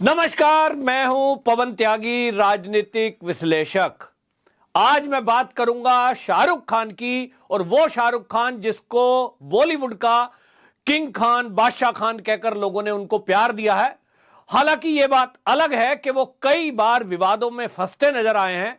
नमस्कार, मैं हूं पवन त्यागी, राजनीतिक विश्लेषक। आज मैं बात करूंगा शाहरुख खान की, और वो शाहरुख खान जिसको बॉलीवुड का किंग खान, बादशाह खान कहकर लोगों ने उनको प्यार दिया है। हालांकि ये बात अलग है कि वो कई बार विवादों में फंसते नजर आए हैं।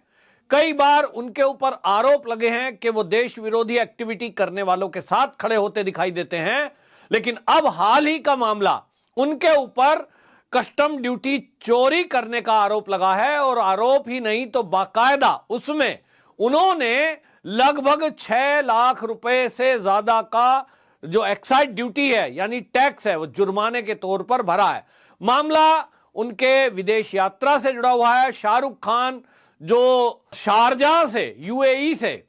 कई बार उनके ऊपर आरोप लगे हैं कि वो देश विरोधी एक्टिविटी करने वालों के साथ खड़े होते दिखाई देते हैं। लेकिन अब हाल ही का मामला, उनके ऊपर कस्टम ड्यूटी चोरी करने का आरोप लगा है, और आरोप ही नहीं तो बाकायदा उसमें उन्होंने लगभग 6 लाख रुपए से ज्यादा का जो एक्साइज ड्यूटी है, यानी टैक्स है, वो जुर्माने के तौर पर भरा है। मामला उनके विदेश यात्रा से जुड़ा हुआ है। शाहरुख खान जो शारजाह से, यूएई से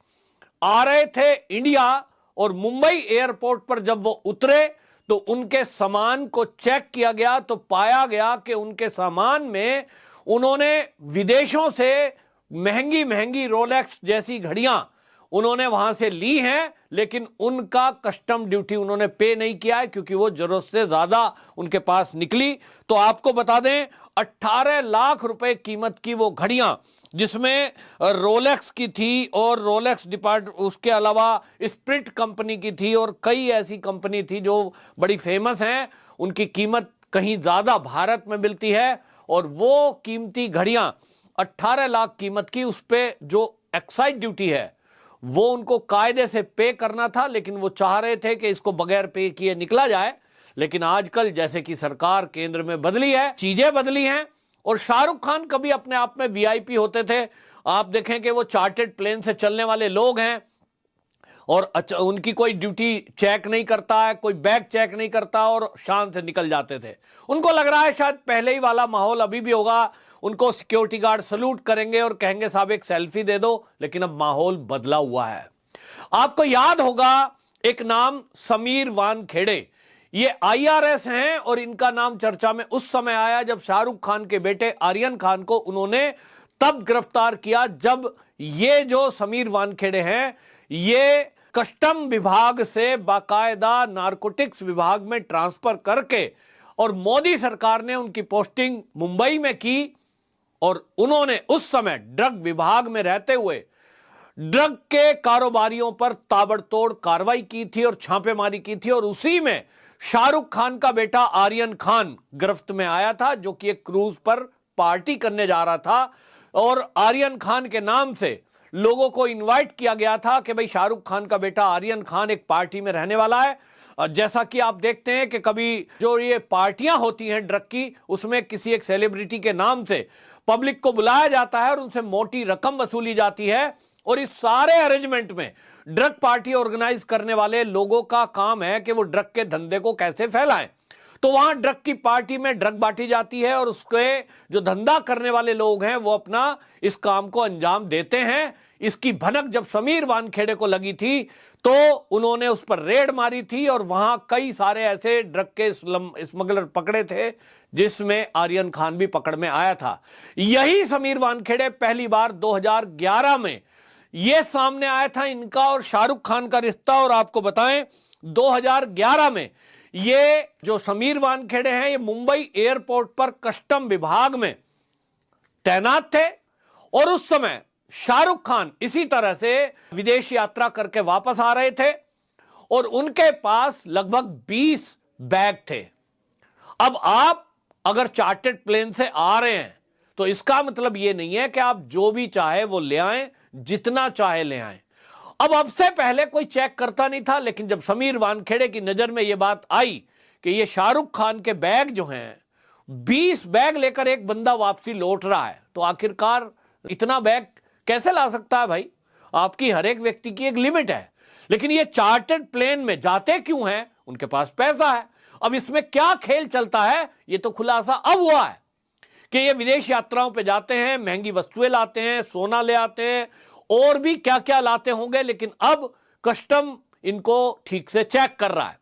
आ रहे थे इंडिया, और मुंबई एयरपोर्ट पर जब वो उतरे तो उनके सामान को चेक किया गया तो पाया गया कि उनके सामान में उन्होंने विदेशों से महंगी महंगी रोलेक्स जैसी घड़ियां उन्होंने वहां से ली हैं, लेकिन उनका कस्टम ड्यूटी उन्होंने पे नहीं किया है, क्योंकि वो जरूरत से ज्यादा उनके पास निकली। तो आपको बता दें, 18 लाख रुपए कीमत की वो घड़ियां, जिसमें रोलेक्स की थी, और रोलेक्स उसके अलावा स्प्रिट कंपनी की थी, और कई ऐसी कंपनी थी जो बड़ी फेमस हैं। उनकी कीमत कहीं ज्यादा भारत में मिलती है, और वो कीमती घड़ियां 18 लाख कीमत की, उस पे जो एक्साइज ड्यूटी है वो उनको कायदे से पे करना था, लेकिन वो चाह रहे थे कि इसको बगैर पे किए निकला जाए। लेकिन आजकल जैसे कि सरकार केंद्र में बदली है, चीजें बदली हैं, और शाहरुख खान कभी अपने आप में वीआईपी होते थे। आप देखें कि वो चार्टर्ड प्लेन से चलने वाले लोग हैं, और उनकी कोई ड्यूटी चेक नहीं करता है, कोई बैग चेक नहीं करता, और शान से निकल जाते थे। उनको लग रहा है शायद पहले ही वाला माहौल अभी भी होगा, उनको सिक्योरिटी गार्ड सलूट करेंगे और कहेंगे साहब एक सेल्फी दे दो। लेकिन अब माहौल बदला हुआ है। आपको याद होगा एक नाम, समीर वानखेड़े। ये आईआरएस हैं, और इनका नाम चर्चा में उस समय आया जब शाहरुख खान के बेटे आर्यन खान को उन्होंने तब गिरफ्तार किया, जब ये जो समीर वानखेड़े हैं, ये कस्टम विभाग से बाकायदा नारकोटिक्स विभाग में ट्रांसफर करके, और मोदी सरकार ने उनकी पोस्टिंग मुंबई में की, और उन्होंने उस समय ड्रग विभाग में रहते हुए ड्रग के कारोबारियों पर ताबड़तोड़ कार्रवाई की थी और छापेमारी की थी। और उसी में शाहरुख खान का बेटा आर्यन खान गिरफ्त में आया था, जो कि एक क्रूज पर पार्टी करने जा रहा था, और आर्यन खान के नाम से लोगों को इनवाइट किया गया था कि भाई शाहरुख खान का बेटा आर्यन खान एक पार्टी में रहने वाला है। जैसा कि आप देखते हैं कि कभी जो ये पार्टियां होती हैं ड्रग की, उसमें किसी एक सेलिब्रिटी के नाम से पब्लिक को बुलाया जाता है और उनसे मोटी रकम वसूली जाती है, और इस सारे अरेंजमेंट में ड्रग पार्टी ऑर्गेनाइज करने वाले लोगों का काम है कि वो ड्रग के धंधे को कैसे फैलाएं। तो वहां ड्रग की पार्टी में ड्रग बांटी जाती है, और उसके जो धंधा करने वाले लोग हैं वो अपना इस काम को अंजाम देते हैं। इसकी भनक जब समीर वानखेड़े को लगी थी तो उन्होंने उस पर रेड मारी थी, और वहां कई सारे ऐसे ड्रग के स्मगलर पकड़े थे, जिसमें आर्यन खान भी पकड़ में आया था। यही समीर वानखेड़े पहली बार 2011 में यह सामने आया था, इनका और शाहरुख खान का रिश्ता। और आपको बताएं, 2011 में ये जो समीर वानखेड़े हैं, ये मुंबई एयरपोर्ट पर कस्टम विभाग में तैनात थे, और उस समय शाहरुख खान इसी तरह से विदेश यात्रा करके वापस आ रहे थे, और उनके पास लगभग 20 बैग थे। अब आप अगर चार्टर्ड प्लेन से आ रहे हैं तो इसका मतलब यह नहीं है कि आप जो भी चाहे वो ले आएं, जितना चाहे ले आएं। अब से पहले कोई चेक करता नहीं था, लेकिन जब समीर वानखेड़े की नजर में यह बात आई कि ये शाहरुख खान के बैग जो हैं, 20 बैग लेकर एक बंदा वापसी लौट रहा है, तो आखिरकार इतना बैग कैसे ला सकता है भाई? आपकी हर एक व्यक्ति की एक लिमिट है। लेकिन ये चार्टर्ड प्लेन में जाते क्यों हैं? उनके पास पैसा है। अब इसमें क्या खेल चलता है, ये तो खुलासा अब हुआ है कि ये विदेश यात्राओं पे जाते हैं, महंगी वस्तुएं लाते हैं, सोना ले आते हैं, और भी क्या क्या लाते होंगे, लेकिन अब कस्टम इनको ठीक से चेक कर रहा है।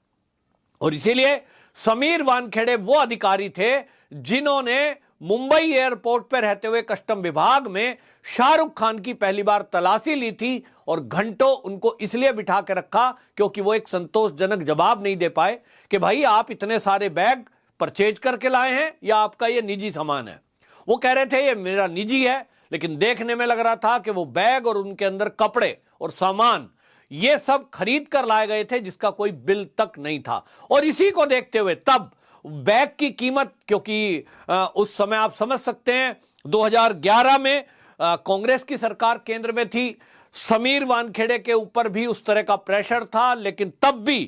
और इसीलिए समीर वानखेड़े वो अधिकारी थे जिन्होंने मुंबई एयरपोर्ट पर रहते हुए कस्टम विभाग में शाहरुख खान की पहली बार तलाशी ली थी, और घंटों उनको इसलिए बिठा के रखा क्योंकि वो एक संतोषजनक जवाब नहीं दे पाए कि भाई आप इतने सारे बैग परचेज करके लाए हैं या आपका ये निजी सामान है? वो कह रहे थे ये मेरा निजी है, लेकिन देखने में लग रहा था कि वो बैग और उनके अंदर कपड़े और सामान ये सब खरीद कर लाए गए थे जिसका कोई बिल तक नहीं था। और इसी को देखते हुए तब बैग की कीमत, क्योंकि उस समय आप समझ सकते हैं 2011 में कांग्रेस की सरकार केंद्र में थी, समीर वानखेड़े के ऊपर भी उस तरह का प्रेशर था, लेकिन तब भी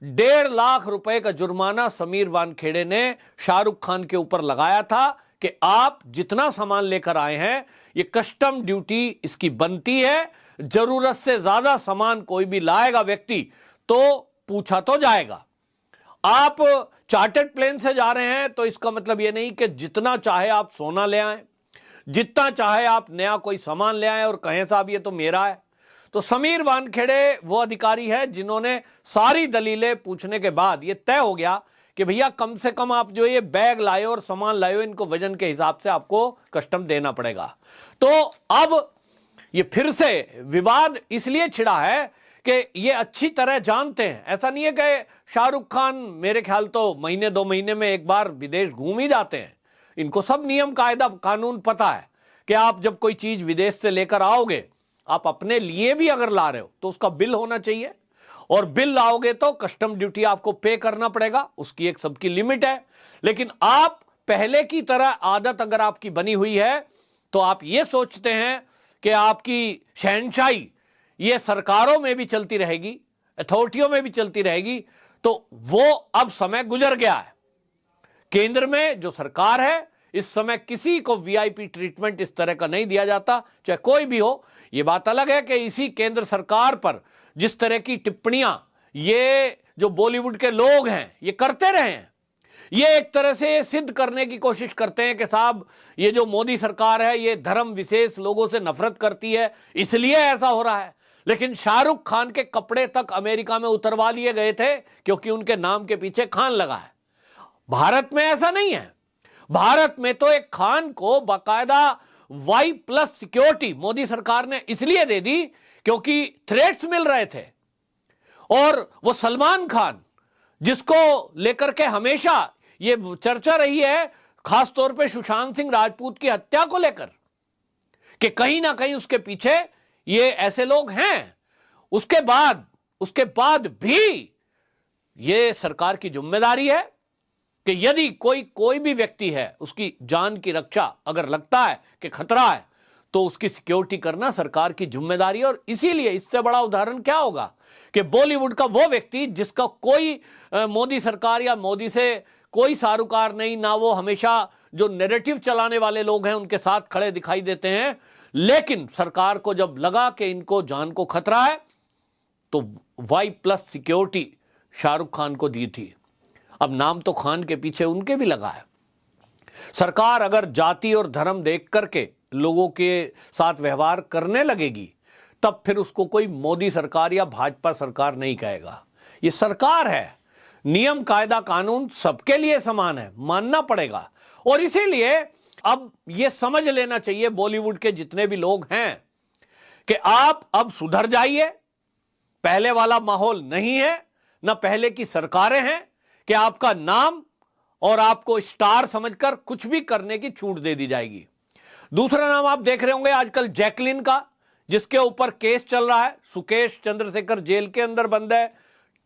1.5 लाख रुपए का जुर्माना समीर वानखेड़े ने शाहरुख खान के ऊपर लगाया था कि आप जितना सामान लेकर आए हैं ये कस्टम ड्यूटी इसकी बनती है, जरूरत से ज्यादा सामान कोई भी लाएगा व्यक्ति तो पूछा तो जाएगा। आप चार्टर्ड प्लेन से जा रहे हैं तो इसका मतलब यह नहीं कि जितना चाहे आप सोना ले आए, जितना चाहे आप नया कोई सामान ले आए और कहें साहब ये तो मेरा है। तो समीर वानखेड़े वो अधिकारी है जिन्होंने सारी दलीलें पूछने के बाद ये तय हो गया कि भैया कम से कम आप जो ये बैग लाए और सामान लाए हो इनको वजन के हिसाब से आपको कस्टम देना पड़ेगा। तो अब ये फिर से विवाद इसलिए छिड़ा है कि ये अच्छी तरह जानते हैं, ऐसा नहीं है कि शाहरुख खान मेरे ख्याल तो महीने 2 महीने में एक बार विदेश घूम ही जाते हैं। इनको सब नियम कायदा कानून पता है कि आप जब कोई चीज विदेश से लेकर आओगे, आप अपने लिए भी अगर ला रहे हो तो उसका बिल होना चाहिए, और बिल लाओगे तो कस्टम ड्यूटी आपको पे करना पड़ेगा, उसकी एक सबकी लिमिट है। लेकिन आप पहले की तरह आदत अगर आपकी बनी हुई है तो आप ये सोचते हैं कि आपकी शहंशाही ये सरकारों में भी चलती रहेगी, अथॉरिटियों में भी चलती रहेगी, तो वो अब समय गुजर गया है। केंद्र में जो सरकार है इस समय किसी को वीआईपी ट्रीटमेंट इस तरह का नहीं दिया जाता, चाहे कोई भी हो। यह बात अलग है कि इसी केंद्र सरकार पर जिस तरह की टिप्पणियां ये जो बॉलीवुड के लोग हैं ये करते रहे हैं, ये एक तरह से सिद्ध करने की कोशिश करते हैं कि साहब ये जो मोदी सरकार है ये धर्म विशेष लोगों से नफरत करती है इसलिए ऐसा हो रहा है। लेकिन शाहरुख खान के कपड़े तक अमेरिका में उतरवा लिए गए थे क्योंकि उनके नाम के पीछे खान लगा है। भारत में ऐसा नहीं है। भारत में तो एक खान को बाकायदा Y+ सिक्योरिटी मोदी सरकार ने इसलिए दे दी क्योंकि थ्रेट्स मिल रहे थे। और वो सलमान खान जिसको लेकर के हमेशा ये चर्चा रही है, खासतौर पे सुशांत सिंह राजपूत की हत्या को लेकर, कि कहीं ना कहीं उसके पीछे ये ऐसे लोग हैं। उसके बाद भी ये सरकार की जिम्मेदारी है कि यदि कोई भी व्यक्ति है उसकी जान की रक्षा अगर लगता है कि खतरा है तो उसकी सिक्योरिटी करना सरकार की जिम्मेदारी है। और इसीलिए इससे बड़ा उदाहरण क्या होगा कि बॉलीवुड का वो व्यक्ति जिसका कोई मोदी सरकार या मोदी से कोई सारोकार नहीं, ना वो हमेशा जो नैरेटिव चलाने वाले लोग हैं उनके साथ खड़े दिखाई देते हैं, लेकिन सरकार को जब लगा कि इनको जान को खतरा है तो Y+ सिक्योरिटी शाहरुख खान को दी थी। अब नाम तो खान के पीछे उनके भी लगा है। सरकार अगर जाति और धर्म देख करके लोगों के साथ व्यवहार करने लगेगी तब फिर उसको कोई मोदी सरकार या भाजपा सरकार नहीं कहेगा। ये सरकार है, नियम कायदा कानून सबके लिए समान है, मानना पड़ेगा। और इसीलिए अब ये समझ लेना चाहिए बॉलीवुड के जितने भी लोग हैं कि आप अब सुधर जाइए। पहले वाला माहौल नहीं है, ना पहले की सरकारें हैं कि आपका नाम और आपको स्टार समझकर कुछ भी करने की छूट दे दी जाएगी। दूसरा नाम आप देख रहे होंगे आजकल जैकलिन का, जिसके ऊपर केस चल रहा है। सुकेश चंद्रशेखर जेल के अंदर बंद है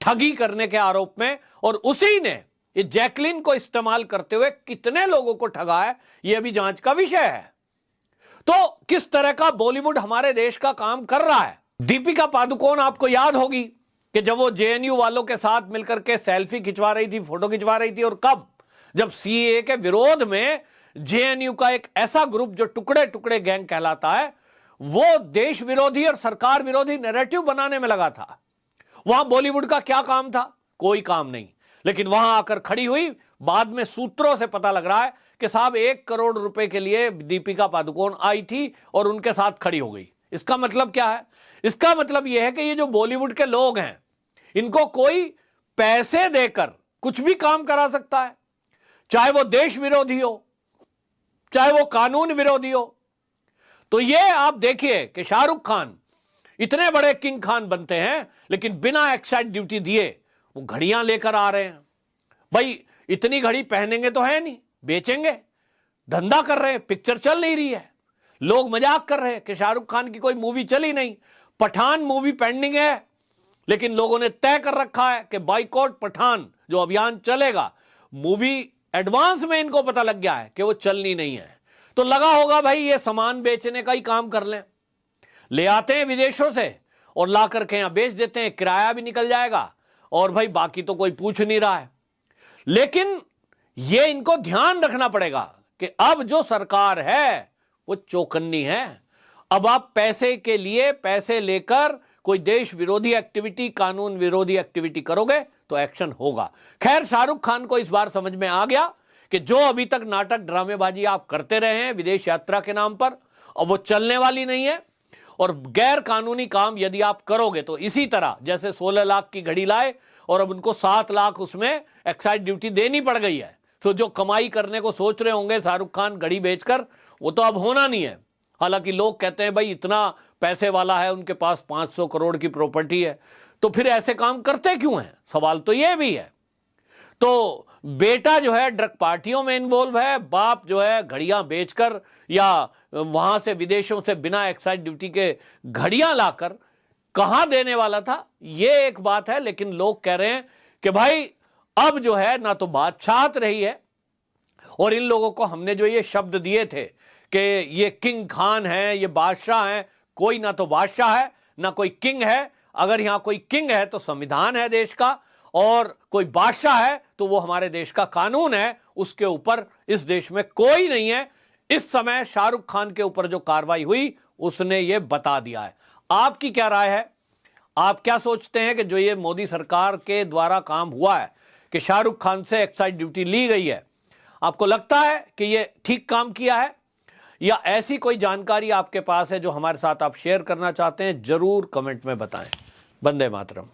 ठगी करने के आरोप में, और उसी ने ये जैकलिन को इस्तेमाल करते हुए कितने लोगों को ठगा है ये अभी जांच का विषय है। तो किस तरह का बॉलीवुड हमारे देश का काम कर रहा है। दीपिका पादुकोण आपको याद होगी कि जब वो जेएनयू वालों के साथ मिलकर के सेल्फी खिंचवा रही थी, फोटो खिंचवा रही थी, और कब, जब सीएए के विरोध में जेएनयू का एक ऐसा ग्रुप जो टुकड़े टुकड़े गैंग कहलाता है वो देश विरोधी और सरकार विरोधी नैरेटिव बनाने में लगा था। वहां बॉलीवुड का क्या काम था? कोई काम नहीं। लेकिन वहां आकर खड़ी हुई, बाद में सूत्रों से पता लग रहा है कि साहब 1 करोड़ रुपए के लिए दीपिका पादुकोण आई थी और उनके साथ खड़ी हो गई। इसका मतलब क्या है? इसका मतलब यह है कि ये जो बॉलीवुड के लोग हैं इनको कोई पैसे देकर कुछ भी काम करा सकता है, चाहे वो देश विरोधी हो, चाहे वो कानून विरोधी हो। तो ये आप देखिए कि शाहरुख खान इतने बड़े किंग खान बनते हैं लेकिन बिना एक्साइज ड्यूटी दिए वो घड़ियां लेकर आ रहे हैं। भाई इतनी घड़ी पहनेंगे तो है नहीं, बेचेंगे, धंधा कर रहे हैं, पिक्चर चल नहीं रही है, लोग मजाक कर रहे हैं कि शाहरुख खान की कोई मूवी चली नहीं, पठान मूवी पेंडिंग है, लेकिन लोगों ने तय कर रखा है कि बाइकॉट पठान जो अभियान चलेगा, मूवी एडवांस में इनको पता लग गया है कि वो चलनी नहीं है, तो लगा होगा भाई ये सामान बेचने का ही काम कर लें, ले आते हैं विदेशों से और ला करके यहां बेच देते हैं, किराया भी निकल जाएगा और भाई बाकी तो कोई पूछ नहीं रहा है। लेकिन ये इनको ध्यान रखना पड़ेगा कि अब जो सरकार है वो चौकन्नी है। अब आप पैसे के लिए पैसे लेकर कोई देश विरोधी एक्टिविटी, कानून विरोधी एक्टिविटी करोगे तो एक्शन होगा। खैर, शाहरुख खान को इस बार समझ में आ गया कि जो अभी तक नाटक ड्रामेबाजी आप करते रहे हैं विदेश यात्रा के नाम पर, और वो चलने वाली नहीं है, और गैर कानूनी काम यदि आप करोगे तो इसी तरह जैसे 16 लाख की घड़ी लाए और अब उनको 7 लाख उसमें एक्साइज ड्यूटी देनी पड़ गई है, तो जो कमाई करने को सोच रहे होंगे शाहरुख खान घड़ी बेचकर, वो तो अब होना नहीं है। हालांकि लोग कहते हैं भाई इतना पैसे वाला है, उनके पास 500 करोड़ की प्रॉपर्टी है, तो फिर ऐसे काम करते क्यों हैं, सवाल तो यह भी है। तो बेटा जो है ड्रग पार्टियों में इन्वॉल्व है, बाप जो है घड़ियां बेचकर या वहां से विदेशों से बिना एक्साइज ड्यूटी के घड़ियां लाकर कहां देने वाला था, यह एक बात है। लेकिन लोग कह रहे हैं कि भाई अब जो है ना तो बादशाहत रही है, और इन लोगों को हमने जो ये शब्द दिए थे कि ये किंग खान है, ये बादशाह है, कोई ना तो बादशाह है ना कोई किंग है। अगर यहां कोई किंग है तो संविधान है देश का, और कोई बादशाह है तो वो हमारे देश का कानून है, उसके ऊपर इस देश में कोई नहीं है। इस समय शाहरुख खान के ऊपर जो कार्रवाई हुई उसने ये बता दिया है। आपकी क्या राय है? आप क्या सोचते हैं कि जो ये मोदी सरकार के द्वारा काम हुआ है कि शाहरुख खान से एक्साइज ड्यूटी ली गई है, आपको लगता है कि ये ठीक काम किया है, या ऐसी कोई जानकारी आपके पास है जो हमारे साथ आप शेयर करना चाहते हैं? जरूर कमेंट में बताएं। वंदे मातरम।